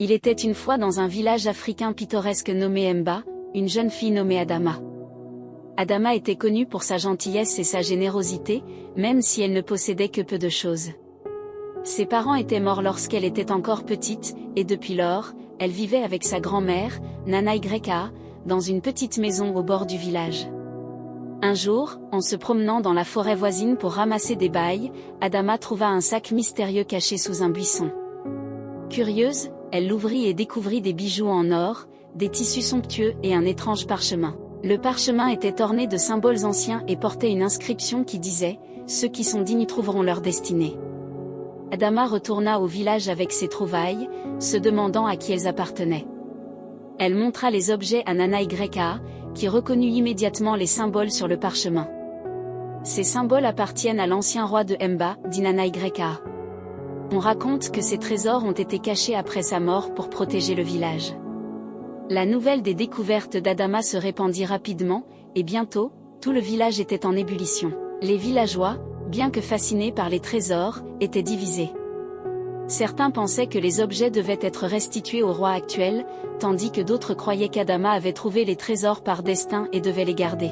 Il était une fois dans un village africain pittoresque nommé Mba, une jeune fille nommée Adama. Adama était connue pour sa gentillesse et sa générosité, même si elle ne possédait que peu de choses. Ses parents étaient morts lorsqu'elle était encore petite, et depuis lors, elle vivait avec sa grand-mère, Nana Yka, dans une petite maison au bord du village. Un jour, en se promenant dans la forêt voisine pour ramasser des bailles, Adama trouva un sac mystérieux caché sous un buisson. Curieuse, elle l'ouvrit et découvrit des bijoux en or, des tissus somptueux et un étrange parchemin. Le parchemin était orné de symboles anciens et portait une inscription qui disait « Ceux qui sont dignes trouveront leur destinée ». Adama retourna au village avec ses trouvailles, se demandant à qui elles appartenaient. Elle montra les objets à Nana Yka, qui reconnut immédiatement les symboles sur le parchemin. Ces symboles appartiennent à l'ancien roi de Mba, dit Nana Yka. On raconte que ces trésors ont été cachés après sa mort pour protéger le village. La nouvelle des découvertes d'Adama se répandit rapidement, et bientôt, tout le village était en ébullition. Les villageois, bien que fascinés par les trésors, étaient divisés. Certains pensaient que les objets devaient être restitués au roi actuel, tandis que d'autres croyaient qu'Adama avait trouvé les trésors par destin et devait les garder.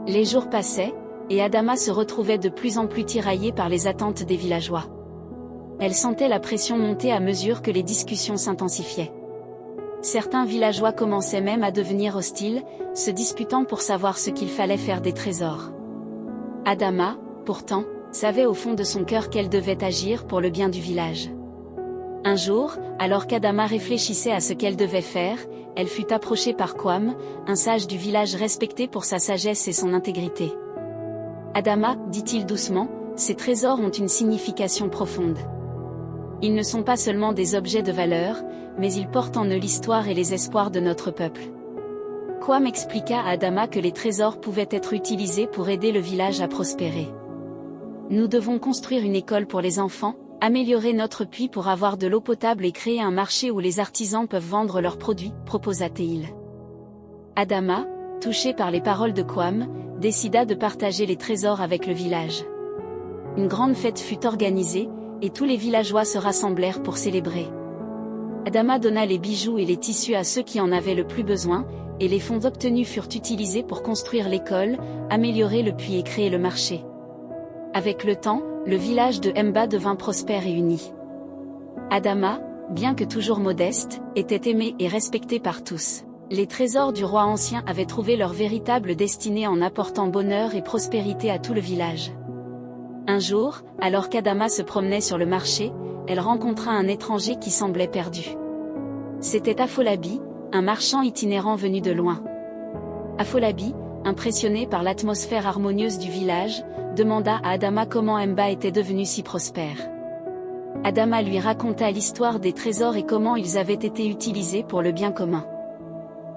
Les jours passaient, et Adama se retrouvait de plus en plus tiraillée par les attentes des villageois. Elle sentait la pression monter à mesure que les discussions s'intensifiaient. Certains villageois commençaient même à devenir hostiles, se disputant pour savoir ce qu'il fallait faire des trésors. Adama, pourtant, savait au fond de son cœur qu'elle devait agir pour le bien du village. Un jour, alors qu'Adama réfléchissait à ce qu'elle devait faire, elle fut approchée par Kwam, un sage du village respecté pour sa sagesse et son intégrité. « Adama, dit-il doucement, ces trésors ont une signification profonde. Ils ne sont pas seulement des objets de valeur, mais ils portent en eux l'histoire et les espoirs de notre peuple. » Kwam expliqua à Adama que les trésors pouvaient être utilisés pour aider le village à prospérer. « Nous devons construire une école pour les enfants, améliorer notre puits pour avoir de l'eau potable et créer un marché où les artisans peuvent vendre leurs produits, proposa-t-il. Adama, touché par les paroles de Kwam, décida de partager les trésors avec le village. Une grande fête fut organisée, et tous les villageois se rassemblèrent pour célébrer. Adama donna les bijoux et les tissus à ceux qui en avaient le plus besoin, et les fonds obtenus furent utilisés pour construire l'école, améliorer le puits et créer le marché. Avec le temps, le village de Mba devint prospère et uni. Adama, bien que toujours modeste, était aimé et respecté par tous. Les trésors du roi ancien avaient trouvé leur véritable destinée en apportant bonheur et prospérité à tout le village. Un jour, alors qu'Adama se promenait sur le marché, elle rencontra un étranger qui semblait perdu. C'était Afolabi, un marchand itinérant venu de loin. Afolabi, impressionné par l'atmosphère harmonieuse du village, demanda à Adama comment Mba était devenu si prospère. Adama lui raconta l'histoire des trésors et comment ils avaient été utilisés pour le bien commun.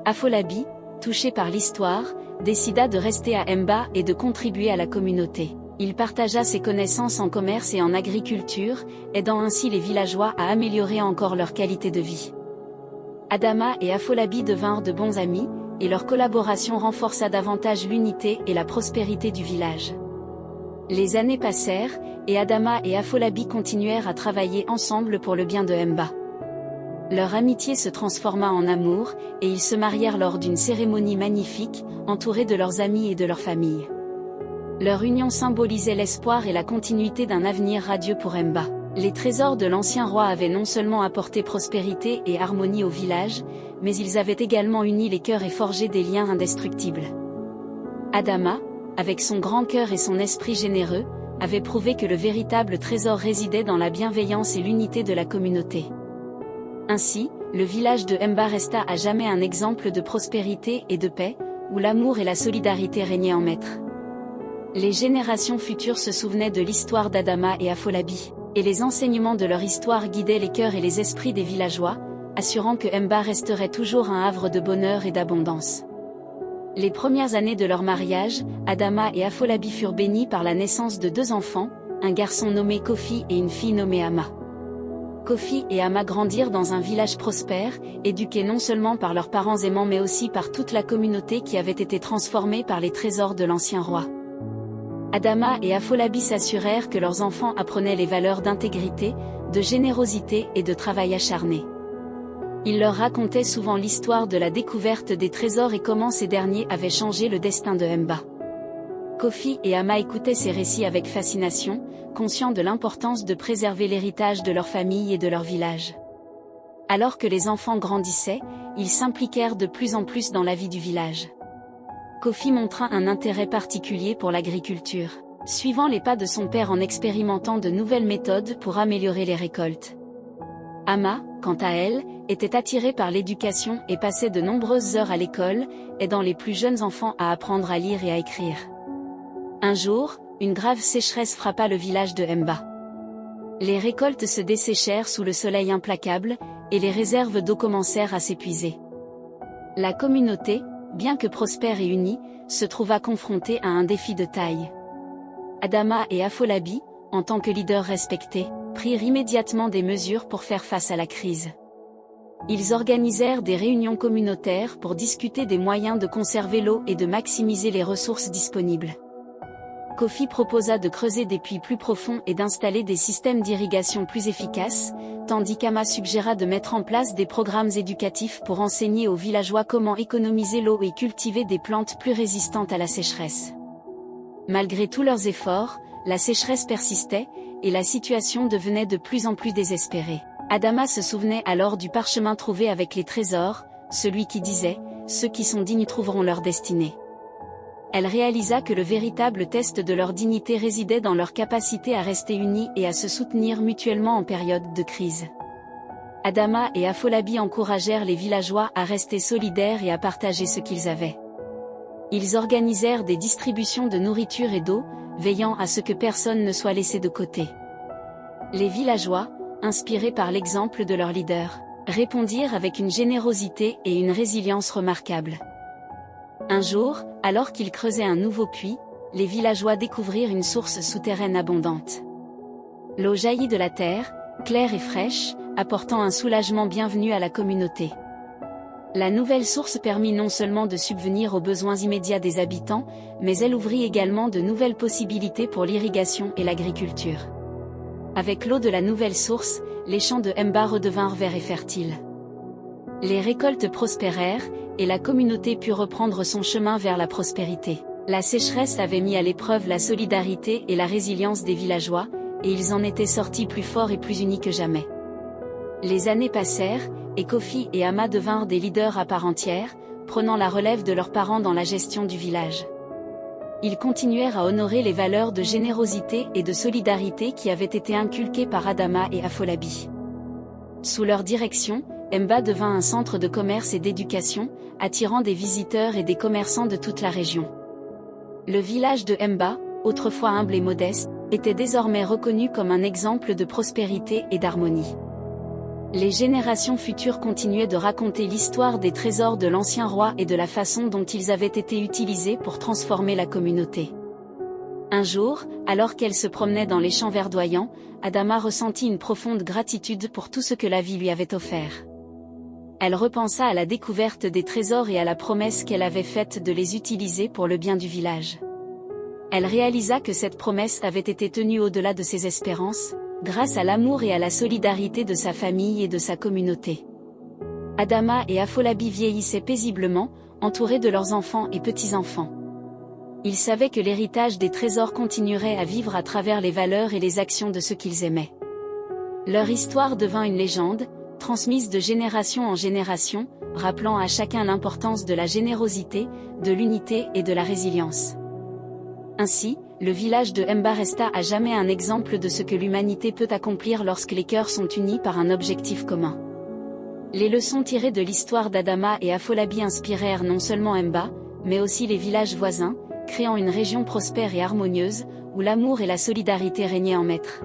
Afolabi, touché par l'histoire, décida de rester à Mba et de contribuer à la communauté. Il partagea ses connaissances en commerce et en agriculture, aidant ainsi les villageois à améliorer encore leur qualité de vie. Adama et Afolabi devinrent de bons amis, et leur collaboration renforça davantage l'unité et la prospérité du village. Les années passèrent, et Adama et Afolabi continuèrent à travailler ensemble pour le bien de Mba. Leur amitié se transforma en amour, et ils se marièrent lors d'une cérémonie magnifique, entourés de leurs amis et de leur famille. Leur union symbolisait l'espoir et la continuité d'un avenir radieux pour Mba. Les trésors de l'ancien roi avaient non seulement apporté prospérité et harmonie au village, mais ils avaient également uni les cœurs et forgé des liens indestructibles. Adama, avec son grand cœur et son esprit généreux, avait prouvé que le véritable trésor résidait dans la bienveillance et l'unité de la communauté. Ainsi, le village de Mba resta à jamais un exemple de prospérité et de paix, où l'amour et la solidarité régnaient en maître. Les générations futures se souvenaient de l'histoire d'Adama et Afolabi, et les enseignements de leur histoire guidaient les cœurs et les esprits des villageois, assurant que Mba resterait toujours un havre de bonheur et d'abondance. Les premières années de leur mariage, Adama et Afolabi furent bénis par la naissance de 2 enfants, un garçon nommé Kofi et une fille nommée Ama. Kofi et Ama grandirent dans un village prospère, éduqués non seulement par leurs parents aimants mais aussi par toute la communauté qui avait été transformée par les trésors de l'ancien roi. Adama et Afolabi s'assurèrent que leurs enfants apprenaient les valeurs d'intégrité, de générosité et de travail acharné. Il leur racontait souvent l'histoire de la découverte des trésors et comment ces derniers avaient changé le destin de Mba. Kofi et Ama écoutaient ces récits avec fascination, conscients de l'importance de préserver l'héritage de leur famille et de leur village. Alors que les enfants grandissaient, ils s'impliquèrent de plus en plus dans la vie du village. Kofi montra un intérêt particulier pour l'agriculture, suivant les pas de son père en expérimentant de nouvelles méthodes pour améliorer les récoltes. Ama, quant à elle, était attirée par l'éducation et passait de nombreuses heures à l'école, aidant les plus jeunes enfants à apprendre à lire et à écrire. Un jour, une grave sécheresse frappa le village de Mba. Les récoltes se desséchèrent sous le soleil implacable, et les réserves d'eau commencèrent à s'épuiser. La communauté, bien que prospère et unie, se trouva confrontée à un défi de taille. Adama et Afolabi, en tant que leaders respectés, prirent immédiatement des mesures pour faire face à la crise. Ils organisèrent des réunions communautaires pour discuter des moyens de conserver l'eau et de maximiser les ressources disponibles. Kofi proposa de creuser des puits plus profonds et d'installer des systèmes d'irrigation plus efficaces, tandis qu'Ama suggéra de mettre en place des programmes éducatifs pour enseigner aux villageois comment économiser l'eau et cultiver des plantes plus résistantes à la sécheresse. Malgré tous leurs efforts, la sécheresse persistait, et la situation devenait de plus en plus désespérée. Adama se souvenait alors du parchemin trouvé avec les trésors, celui qui disait « Ceux qui sont dignes trouveront leur destinée ». Elle réalisa que le véritable test de leur dignité résidait dans leur capacité à rester unis et à se soutenir mutuellement en période de crise. Adama et Afolabi encouragèrent les villageois à rester solidaires et à partager ce qu'ils avaient. Ils organisèrent des distributions de nourriture et d'eau, veillant à ce que personne ne soit laissé de côté. Les villageois, inspirés par l'exemple de leur leader, répondirent avec une générosité et une résilience remarquables. Un jour, alors qu'ils creusaient un nouveau puits, les villageois découvrirent une source souterraine abondante. L'eau jaillit de la terre, claire et fraîche, apportant un soulagement bienvenu à la communauté. La nouvelle source permit non seulement de subvenir aux besoins immédiats des habitants, mais elle ouvrit également de nouvelles possibilités pour l'irrigation et l'agriculture. Avec l'eau de la nouvelle source, les champs de Mba redevinrent verts et fertiles. Les récoltes prospérèrent, et la communauté put reprendre son chemin vers la prospérité. La sécheresse avait mis à l'épreuve la solidarité et la résilience des villageois, et ils en étaient sortis plus forts et plus unis que jamais. Les années passèrent, et Kofi et Ama devinrent des leaders à part entière, prenant la relève de leurs parents dans la gestion du village. Ils continuèrent à honorer les valeurs de générosité et de solidarité qui avaient été inculquées par Adama et Afolabi. Sous leur direction, Mba devint un centre de commerce et d'éducation, attirant des visiteurs et des commerçants de toute la région. Le village de Mba, autrefois humble et modeste, était désormais reconnu comme un exemple de prospérité et d'harmonie. Les générations futures continuaient de raconter l'histoire des trésors de l'ancien roi et de la façon dont ils avaient été utilisés pour transformer la communauté. Un jour, alors qu'elle se promenait dans les champs verdoyants, Adama ressentit une profonde gratitude pour tout ce que la vie lui avait offert. Elle repensa à la découverte des trésors et à la promesse qu'elle avait faite de les utiliser pour le bien du village. Elle réalisa que cette promesse avait été tenue au-delà de ses espérances, grâce à l'amour et à la solidarité de sa famille et de sa communauté. Adama et Afolabi vieillissaient paisiblement, entourés de leurs enfants et petits-enfants. Ils savaient que l'héritage des trésors continuerait à vivre à travers les valeurs et les actions de ceux qu'ils aimaient. Leur histoire devint une légende, transmise de génération en génération, rappelant à chacun l'importance de la générosité, de l'unité et de la résilience. Ainsi, le village de Mba resta à jamais un exemple de ce que l'humanité peut accomplir lorsque les cœurs sont unis par un objectif commun. Les leçons tirées de l'histoire d'Adama et Afolabi inspirèrent non seulement Mba, mais aussi les villages voisins, créant une région prospère et harmonieuse, où l'amour et la solidarité régnaient en maître.